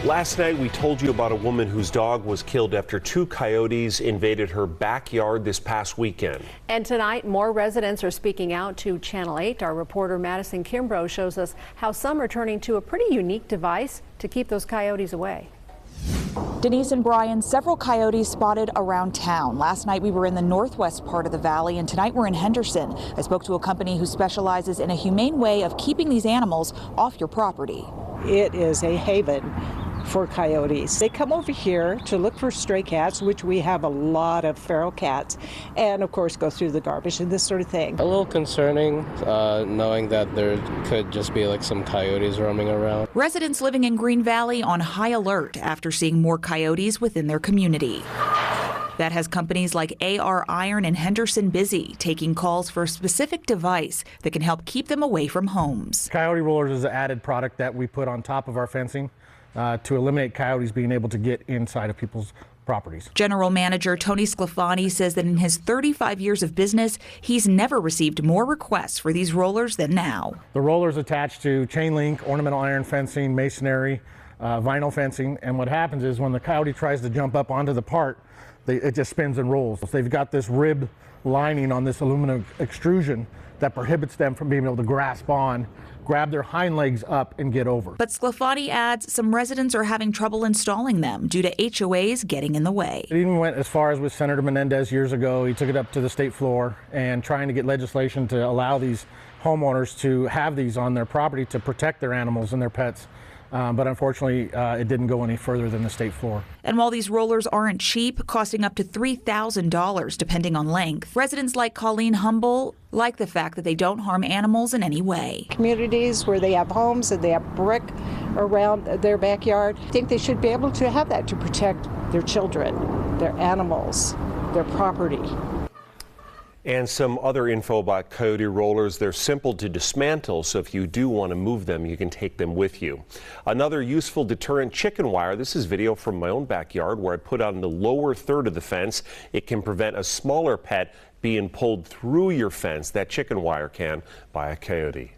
Last night, we told you about a woman whose dog was killed after 2 coyotes invaded her backyard this past weekend. And tonight, more residents are speaking out to Channel 8. Our reporter Madison Kimbrough shows us how some are turning to a pretty unique device to keep those coyotes away. Denise and Brian, several coyotes spotted around town. Last night we were in the northwest part of the valley, and tonight we're in Henderson. I spoke to a company who specializes in a humane way of keeping these animals off your property. It is a haven for coyotes. They come over here to look for stray cats, which we have a lot of feral cats, and of course go through the garbage and this sort of thing. A little concerning knowing that there could just be like some coyotes roaming around. Residents living in Green Valley on high alert after seeing more coyotes within their community. That has companies like AR Iron and Henderson busy, taking calls for a specific device that can help keep them away from homes. Coyote rollers is an added product that we put on top of our fencing to eliminate coyotes being able to get inside of people's properties. General Manager Tony Sclafani says that in his 35 years of business, he's never received more requests for these rollers than now. The rollers attached to chain link, ornamental iron fencing, masonry, vinyl fencing, and what happens is when the coyote tries to jump up onto the part, it just spins and rolls. They've got this rib lining on this aluminum extrusion that prohibits them from being able to grasp on, grab their hind legs up and get over. But Sclafani adds some residents are having trouble installing them due to HOAs getting in the way. It even went as far as with Senator Menendez years ago. He took it up to the state floor and trying to get legislation to allow these homeowners to have these on their property to protect their animals and their pets. But unfortunately, it didn't go any further than the state floor. And while these rollers aren't cheap, costing up to $3,000 depending on length, residents like Colleen Humble like the fact that they don't harm animals in any way. Communities where they have homes and they have brick around their backyard, I think they should be able to have that to protect their children, their animals, their property. And some other info about coyote rollers. They're simple to dismantle, so if you do want to move them, you can take them with you. Another useful deterrent, chicken wire. This is video from my own backyard where I put on the lower third of the fence. It can prevent a smaller pet being pulled through your fence. That chicken wire can by a coyote.